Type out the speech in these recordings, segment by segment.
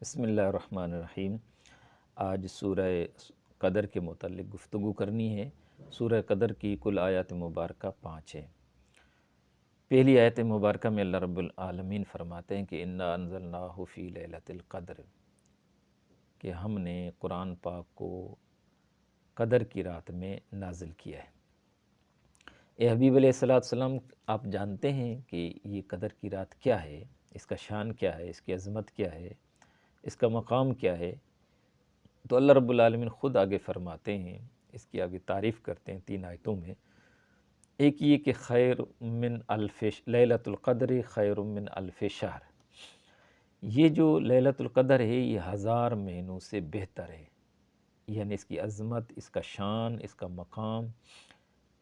بسم اللہ الرحمن الرحیم۔ آج سورہ قدر کے متعلق گفتگو کرنی ہے۔ سورہ قدر کی کل آیات مبارکہ 5 ہیں۔ پہلی آیت مبارکہ میں اللہ رب العالمین فرماتے ہیں کہ انا انزلناہ فی لیلۃ القدر، کہ ہم نے قرآن پاک کو قدر کی رات میں نازل کیا ہے۔ اے حبیب علیہ السلام، آپ جانتے ہیں کہ یہ قدر کی رات کیا ہے، اس کا شان کیا ہے، اس کی عظمت کیا ہے، اس کا مقام کیا ہے؟ تو اللہ رب العالمین خود آگے فرماتے ہیں، اس کی آگے تعریف کرتے ہیں 3 آیتوں میں۔ ایک یہ کہ خیر من الف لیلۃ القدر خیر من الف شہر، یہ جو لیلۃ القدر ہے یہ 1000 مہینوں سے بہتر ہے، یعنی اس کی عظمت، اس کا شان، اس کا مقام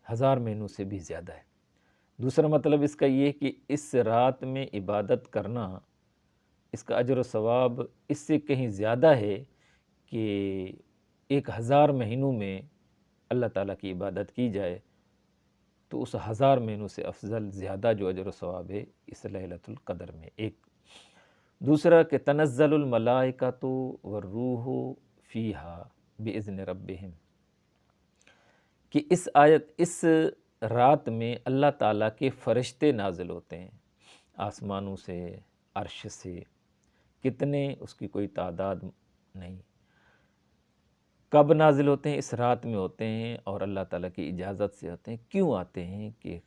1000 مہینوں سے بھی زیادہ ہے۔ دوسرا مطلب اس کا یہ کہ اس رات میں عبادت کرنا، اس کا اجر و ثواب اس سے کہیں زیادہ ہے کہ 1000 مہینوں میں اللہ تعالیٰ کی عبادت کی جائے، تو اس 1000 مہینوں سے افضل زیادہ جو اجر و ثواب ہے اس لیلۃ القدر میں۔ ایک دوسرا کہ تنزل الملائکۃ والروح فیہا باذن ربہم، کہ اس رات میں اللہ تعالیٰ کے فرشتے نازل ہوتے ہیں آسمانوں سے، عرش سے، کتنے اس کی کوئی تعداد نہیں۔ کب نازل ہوتے ہیں؟ اس رات میں ہوتے ہیں اور اللہ تعالیٰ کی اجازت سے ہوتے ہیں۔ کیوں آتے ہیں؟ کہ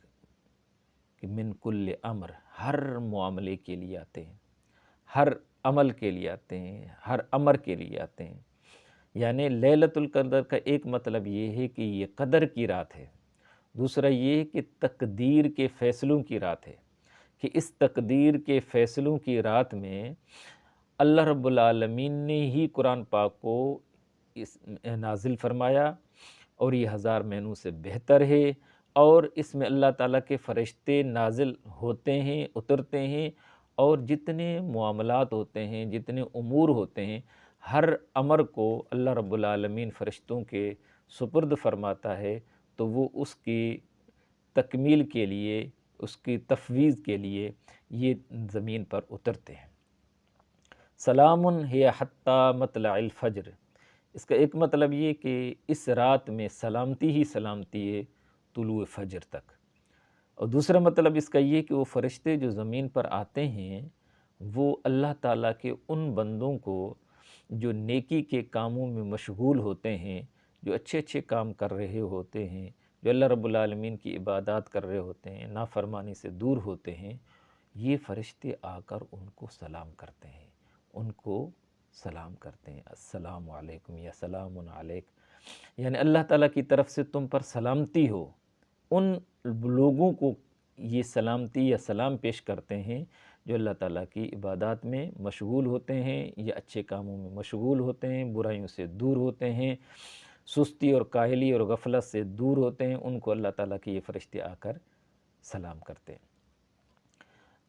من کل امر، ہر معاملے کے لیے آتے ہیں، ہر عمل کے لیے آتے ہیں، ہر امر کے لیے آتے ہیں۔ یعنی لیلۃ القدر کا ایک مطلب یہ ہے کہ یہ قدر کی رات ہے، دوسرا یہ کہ تقدیر کے فیصلوں کی رات ہے، کہ اس تقدیر کے فیصلوں کی رات میں اللہ رب العالمین نے ہی قرآن پاک کو نازل فرمایا، اور یہ 1000 مہینوں سے بہتر ہے، اور اس میں اللہ تعالیٰ کے فرشتے نازل ہوتے ہیں، اترتے ہیں، اور جتنے معاملات ہوتے ہیں، جتنے امور ہوتے ہیں، ہر امر کو اللہ رب العالمین فرشتوں کے سپرد فرماتا ہے، تو وہ اس کی تکمیل کے لیے، اس کی تفویض کے لیے یہ زمین پر اترتے ہیں۔ سلام ہی حتی مطلع الفجر، اس کا ایک مطلب یہ کہ اس رات میں سلامتی ہی سلامتی ہے طلوع فجر تک، اور دوسرا مطلب اس کا یہ کہ وہ فرشتے جو زمین پر آتے ہیں وہ اللہ تعالیٰ کے ان بندوں کو جو نیکی کے کاموں میں مشغول ہوتے ہیں، جو اچھے اچھے کام کر رہے ہوتے ہیں، جو اللہ رب العالمین کی عبادات کر رہے ہوتے ہیں، نافرمانی سے دور ہوتے ہیں، یہ فرشتے آ کر ان کو سلام کرتے ہیں، ان کو سلام کرتے ہیں، السلام علیکم یا سلام علیک، یعنی اللہ تعالیٰ کی طرف سے تم پر سلامتی ہو۔ ان لوگوں کو یہ سلامتی یا سلام پیش کرتے ہیں جو اللہ تعالیٰ کی عبادات میں مشغول ہوتے ہیں، یا اچھے کاموں میں مشغول ہوتے ہیں، برائیوں سے دور ہوتے ہیں، سستی اور کاہلی اور غفلت سے دور ہوتے ہیں، ان کو اللہ تعالیٰ کے یہ فرشتے آ کر سلام کرتے ہیں۔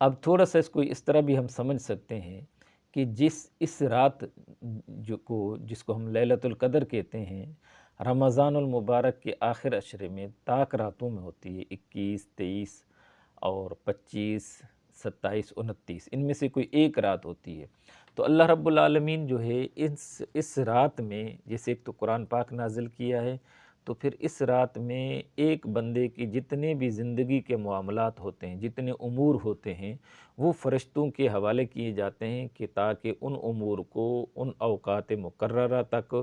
اب تھوڑا سا اس کو اس طرح بھی ہم سمجھ سکتے ہیں کہ اس رات جس کو ہم لیلۃ القدر کہتے ہیں، رمضان المبارک کے آخر عشرے میں طاق راتوں میں ہوتی ہے، 21، 23 اور 25، 27، 29، ان میں سے کوئی ایک رات ہوتی ہے۔ تو اللہ رب العالمین جو ہے اس رات میں، جیسے ایک تو قرآن پاک نازل کیا ہے، تو پھر اس رات میں ایک بندے کی جتنے بھی زندگی کے معاملات ہوتے ہیں، جتنے امور ہوتے ہیں، وہ فرشتوں کے حوالے کیے جاتے ہیں کہ تاکہ ان امور کو ان اوقات مقررہ تک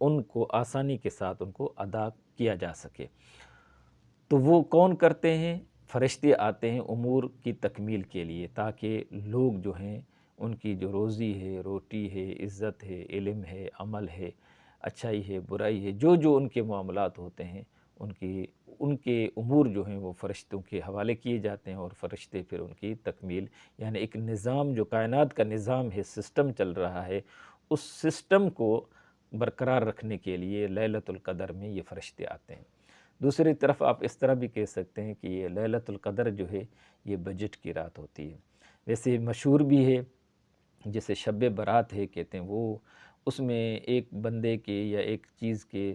ان کو آسانی کے ساتھ ان کو ادا کیا جا سکے۔ تو وہ کون کرتے ہیں؟ فرشتے آتے ہیں امور کی تکمیل کے لیے، تاکہ لوگ جو ہیں ان کی جو روزی ہے، روٹی ہے، عزت ہے، علم ہے، عمل ہے، اچھائی ہے، برائی ہے، جو ان کے معاملات ہوتے ہیں، ان کے امور جو ہیں وہ فرشتوں کے حوالے کیے جاتے ہیں، اور فرشتے پھر ان کی تکمیل، یعنی ایک نظام جو کائنات کا نظام ہے، سسٹم چل رہا ہے، اس سسٹم کو برقرار رکھنے کے لیے لیلۃ القدر میں یہ فرشتے آتے ہیں۔ دوسری طرف آپ اس طرح بھی کہہ سکتے ہیں کہ یہ لیلۃ القدر جو ہے یہ بجٹ کی رات ہوتی ہے۔ ویسے مشہور بھی ہے، جیسے شب برات ہے کہتے ہیں، وہ اس میں ایک بندے کے یا ایک چیز کے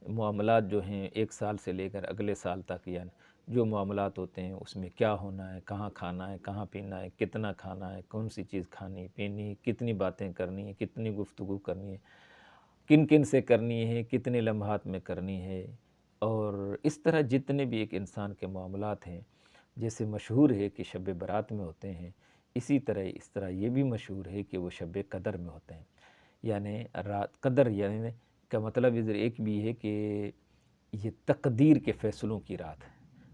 معاملات جو ہیں 1 سال سے لے کر اگلے سال تک، یعنی جو معاملات ہوتے ہیں اس میں کیا ہونا ہے، کہاں کھانا ہے، کہاں پینا ہے، کتنا کھانا ہے، کون سی چیز کھانی پینی، کتنی باتیں کرنی ہیں، کتنی گفتگو کرنی ہے، کن کن سے کرنی ہے، کتنے لمحات میں کرنی ہے، اور اس طرح جتنے بھی ایک انسان کے معاملات ہیں، جیسے مشہور ہے کہ شب برات میں ہوتے ہیں، اسی طرح اس طرح یہ بھی مشہور ہے کہ وہ شب قدر میں ہوتے ہیں۔ یعنی رات قدر یعنی کا مطلب ادھر ایک بھی ہے کہ یہ تقدیر کے فیصلوں کی رات ہے،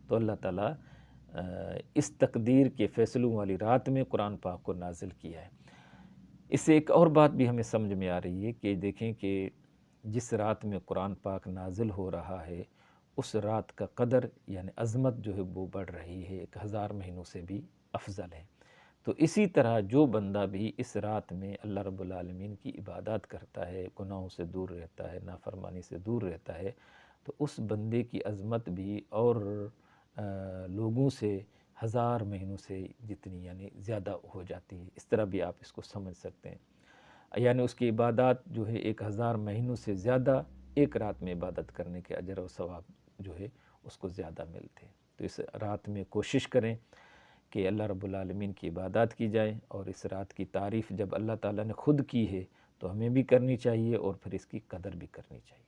تو اللہ تعالیٰ اس تقدیر کے فیصلوں والی رات میں قرآن پاک کو نازل کیا ہے۔ اس سے ایک اور بات بھی ہمیں سمجھ میں آ رہی ہے کہ دیکھیں کہ جس رات میں قرآن پاک نازل ہو رہا ہے، اس رات کا قدر یعنی عظمت جو ہے وہ بڑھ رہی ہے، 1000 مہینوں سے بھی افضل ہے۔ تو اسی طرح جو بندہ بھی اس رات میں اللہ رب العالمین کی عبادات کرتا ہے، گناہوں سے دور رہتا ہے، نافرمانی سے دور رہتا ہے، تو اس بندے کی عظمت بھی اور لوگوں سے 1000 مہینوں سے جتنی یعنی زیادہ ہو جاتی ہے۔ اس طرح بھی آپ اس کو سمجھ سکتے ہیں، یعنی اس کی عبادات جو ہے 1000 مہینوں سے زیادہ ایک رات میں عبادت کرنے کے اجر و ثواب جو ہے اس کو زیادہ ملتے ہیں۔ تو اس رات میں کوشش کریں کہ اللہ رب العالمین کی عبادات کی جائیں، اور اس رات کی تعریف جب اللہ تعالیٰ نے خود کی ہے تو ہمیں بھی کرنی چاہیے، اور پھر اس کی قدر بھی کرنی چاہیے۔